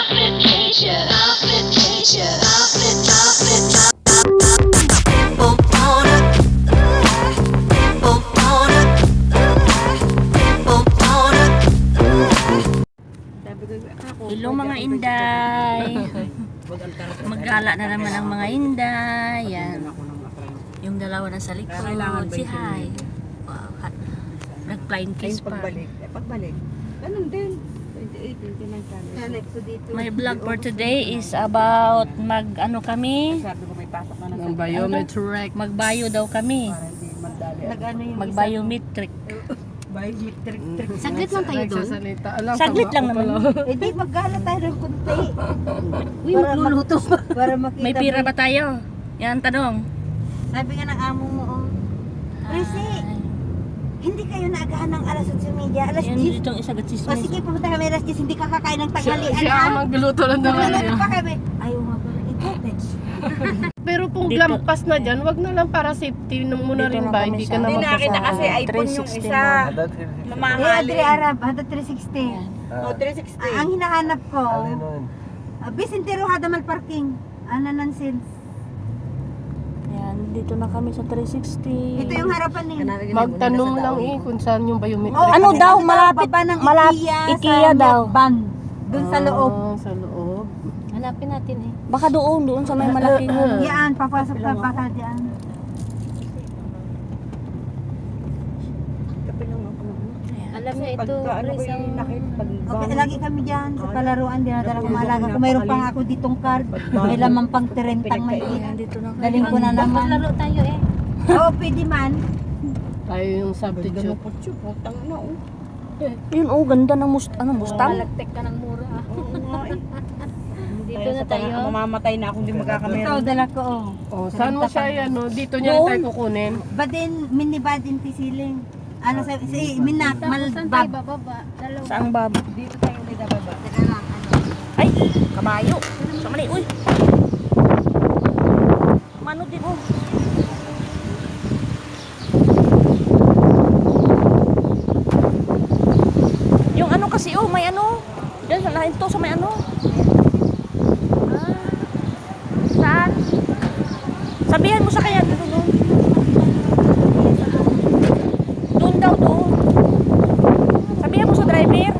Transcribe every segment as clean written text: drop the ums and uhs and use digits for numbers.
Hello mga inday. Maggala na naman ang mga inday. Yan. Yung dalawa na sa likod. Si Hi. Wow. Nag-flying kiss pa. Pagbalik. Ganun din. 28, 29 My vlog for today is about ano kami? Sabi ko may pasok na Ng biometric. Mag-bio daw kami. para hindi magdali. Nag-ano yung Mag-biometric. biometric. Saglit lang tayo doon. Nagsasalita. Alam, Saglit sama lang ko naman. pala. Eh di maggala tayo ng kunti. Uy, magluluto pa. Para makita. May pira ba tayo? Yan ang tanong. Sabi nga ng amo mo, oh. Risi, hindi kayo naagahan ng alas 8:30, alas Yan 10. dito ang isa O gatsismis. sige, pumunta kami alas 10, hindi ka kakain ng tanghalian. Siya ang magluluto lang naman Ano niya. pa kami? Ayaw nga pala, itotex. Pero kung Dito. lampas na dyan, wag na lang para safety mo na Dito rin na ba? kami Hindi sa- ka na Hindi nakita kasi sa iPhone yung 360 isa. mo. Mamahali. Arab, hada 360. Yan. Oh, 360. Ang hinahanap ko, Vicentero Hadamal Parking. Ano nonsense? Yan, dito na kami sa 360. Ito yung harapan niya. Magtanong lang kung saan yung biometric. Oh, Ano kasi daw, ito malapit- baba ng malapit- IKEA sa daw. Ban. Doon sa loob. Sa loob. Hanapin natin eh. Baka doon sa may malaking Yan, papasok ka baka diyan. Alam niya ito, Chris, ang Okay, lagi kami diyan sa palaruan, dinadala ko malaga. Kung mayroon pang ako ditong card, may laman pang 30 may dito na kami. daling ko na naman. maglaro tayo eh. Oo, pwede man. Tayo yung substitute. Yun ganda ng Mustang. Malagtek ka ng mura. Dito na tayo. Mamamatay na akong di magkakamera. Ito, dala ko. Oh, saan mo siya yan? No? Dito niya tayo kukunin. Badin, minibadin tisiling. Ano sa si Minat, Saan tayo Malbab. bababa? Dalawa. Saang bab? Dito tayo ulit bababa. Teka lang, ano. Ay, kabayo. Sa mali, uy. Mano din, oh. Yung ano kasi, oh, may ano. Diyan, sa lahin to, sa may ano. Ah. Saan? Sabihan mo sa kanya, dito, doon. Doon daw, doon. Sabihan mo sa driver.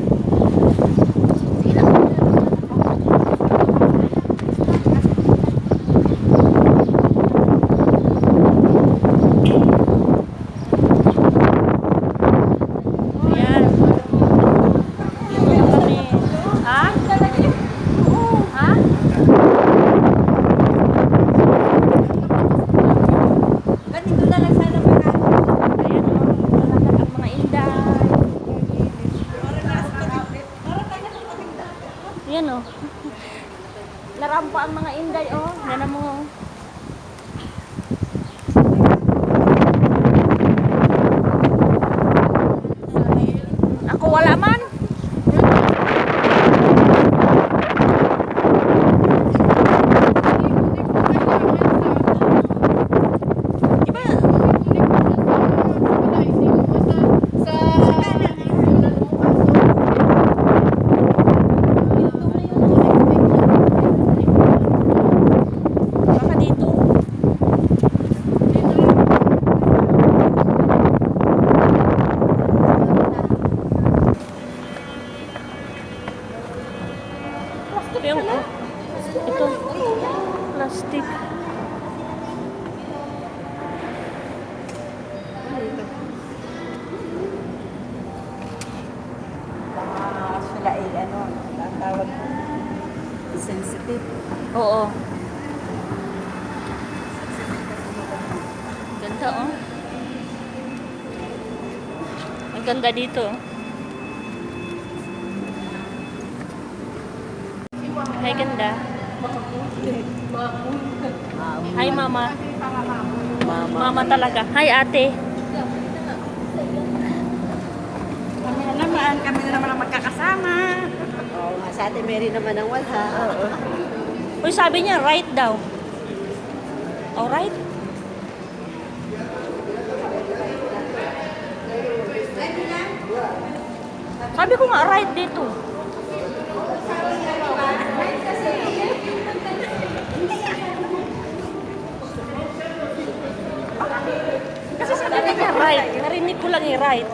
Ayan. Dito na kami. Ha? Ha? Ganito na lang sana mga. Ayan, oh. Lalakad ang mga inday. Ayan, oh. Narampa ang mga inday, oh. Yan mo, oh. Ako wala man. Diba? Baka dito. Yung, ito, plastic. Sila ay ano, ang tawag sensitive. Oo. Ganda, oh. Ang ganda dito. Hi, ganda. Hi, mama. Mama talaga. Hi, ate. Kami na naman ang magkakasama. Oo, sa Ate Mary naman ang wala. Uy, sabi niya, right daw. Alright? Sabi ko nga, right dito. lang i-right.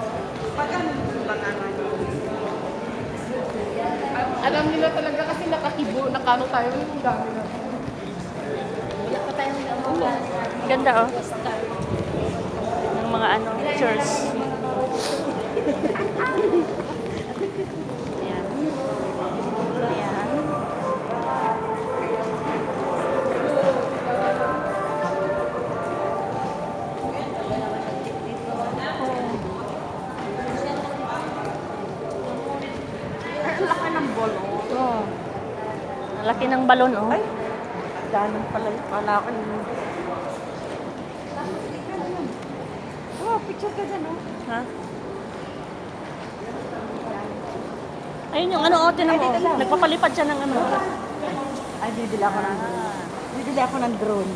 Alam nila talaga kasi nakakibo, nakano tayo yung dami na. Wala pa tayong gamot. Ganda oh. Ng mga ano, church. Ayan. Ayan. Oh. Ang laki ng balon oh. Dalang pala yung kalakan. Oh, picture ka dyan, oh. Ha? Ayun yung ano, tinan mo. Nagpapalipad siya ng ano. Ay, bibili ako ng drone.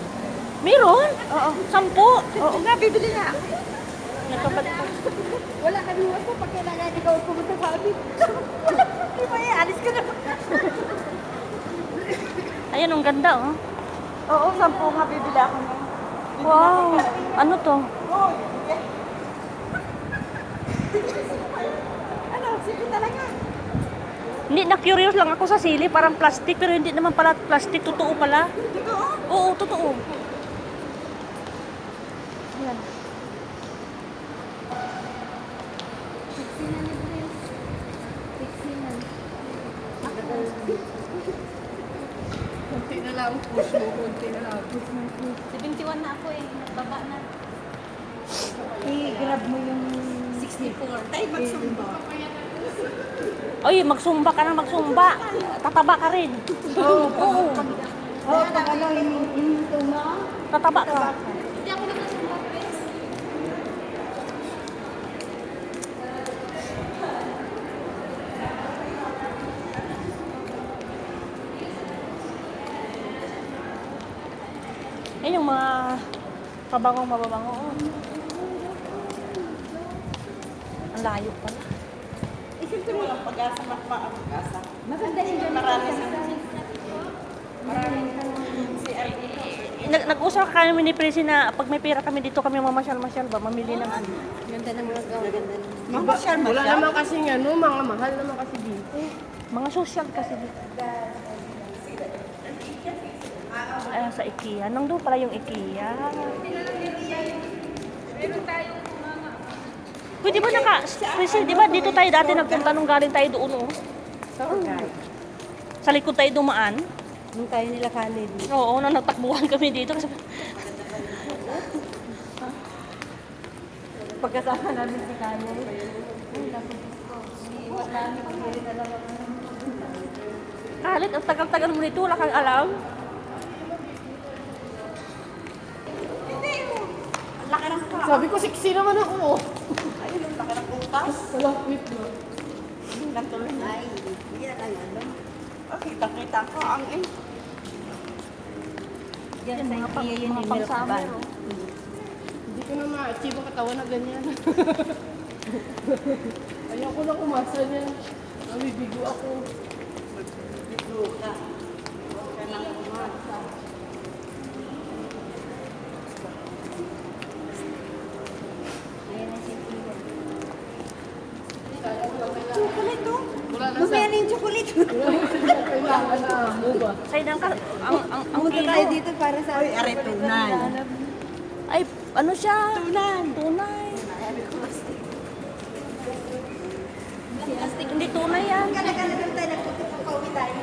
Meron? Oo. 10. Oo nga, bibili na ako. Nagpapalipad. Wala kami po pag kailangan ikaw pumunta sa amin. Di ba eh, alis ka na. Ayun, ang ganda oh. Oo, 10 nga bibili ako na. Wow. Ano to? Oh, ano, sige talaga. Hindi, na-curious lang ako sa sili. Parang plastic, pero hindi naman pala plastic. Totoo pala. Totoo? Oo, totoo. Ayan. Pixinan ni Chris. Pixinan. Kunti na lang, push mo, kunti na lang. 71 na ako eh. Nagbaba na. I-grab mo yung 64. Tay, magsumba. Oy, magsumba ka na magsumba. Tataba ka rin. Oo. Oo. Oo, pag ano, hininto mo. Tataba ka. Hindi ako nagkasumba, Chris. Ayun yung mga pabangong mababango. Oh. Ang layo pala. Isipin mo lang pag-asa, pag-asa. Maganda yung ganito. Nag-usap kami ni Presi na pag may pera kami dito kami mamasyal-masyal ba, mamili ng ano. Ganda ng mga gawa. Mamasyal mo Wala siya. naman kasi ano, mga mahal naman kasi dito. Mga social kasi dito. Ayan sa IKEA. Nandun pala yung IKEA. Pwede ba Presi, di ba dito tayo dati nagpunta nung galing tayo doon oh. Sa likod tayo dumaan. Nung tayo nila Khalid. Oo, nung nagtakbuhan kami dito. Kasi Pagkasama namin si Khalid. Kalit, ang tagal-tagal mo nito, wala kang alam. Sabi ko, siksi naman ako. Ayun, ang laki ng utas. Wala, wait mo. Natuloy na. Ay, hindi na lang ano. Oh, kita-kita ko ang Yan, sa mga pang, IKEA yun mga yung pang milk summer. bun. Oh. Hindi ko na ma-achieve ang katawan na ganyan. Ayoko na umasa niyan. Nabibigo ako. Bigo ka. Huwag ka nang umasa. Ayan ang sipilya. Chocolate to. Wala na Mamaya na yung chocolate. kailangan na MOBA. Sa'yo ang Punta kilo. tayo dito para sa... Ay, are, tunay. Ay, ano siya? Tunay. Tunay. Hindi tunay yan. Kala-kala tayo nagpapauwi tayo.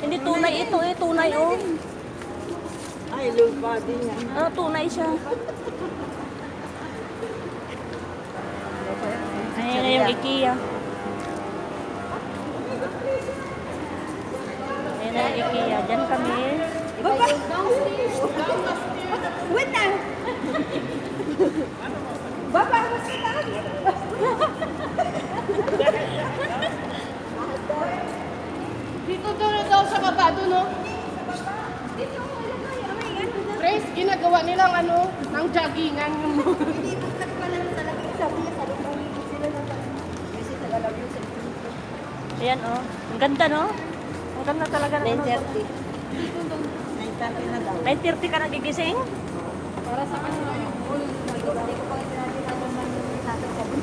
Hindi tunay ito eh. Tunay oh. Ay, lupa din yan. Ah, tunay siya. Ayan na yung IKEA. Ayan na yung IKEA. Diyan kami. Baba! Wait na! Baba! Mas taas! Dito daw sa baba doon, no? Grace, ginagawa nilang ano, ng joggingan yung Inibukat pa lang talaga. Sabi niya, sabi ko, sila na talaga. Kasi tagalog yung cellphone ko. Ayan oh. Ang ganda no? Ang ganda talaga ng ano. 9:30. 9:30 na daw. 9:30 ka nagigising? Para sa kanila yung hindi ko pa sinabi na naman natin sabi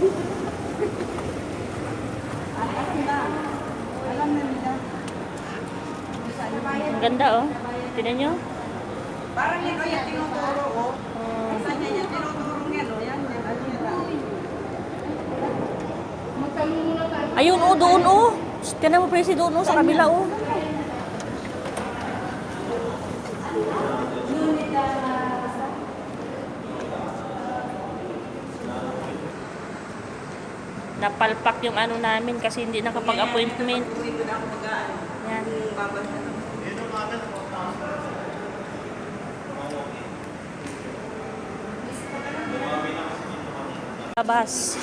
Ang ganda oh. Tignan nyo. Parang yan o, yung tinuturo ko. Saan niya yung tinuturo yan o? Yan, Magtanong muna tayo. Ayun oh, doon oh. Tignan mo presi doon oh, sa kabila oh. Napalpak yung ano namin kasi hindi nakapag-appointment. Yan. Labas.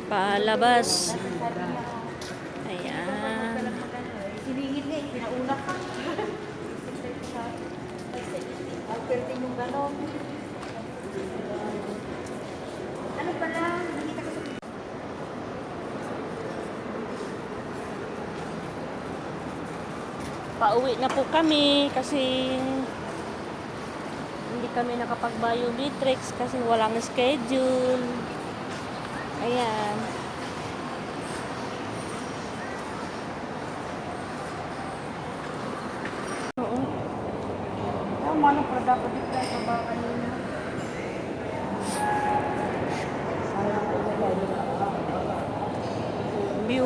Palabas. Ayan. Siningit nga, pinauna ka. Pwede yung gano'n. Ano pala? Nakita ko sa... Pauwi na po kami kasi hindi kami nakapag-biometrics kasi walang schedule. Ayan. Oo. Ano man ang dapat dito sa baba kanina? View.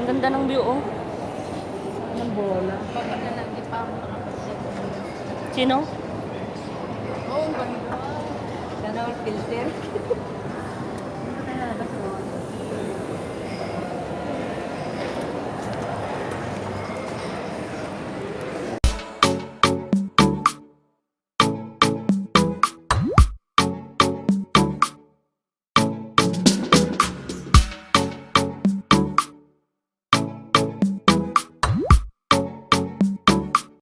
Ang ganda ng view, oh. Ang bola. Baka na lang, di pa ako nakapag-set. Sino? Oo, ang ganda. Gano'n filter?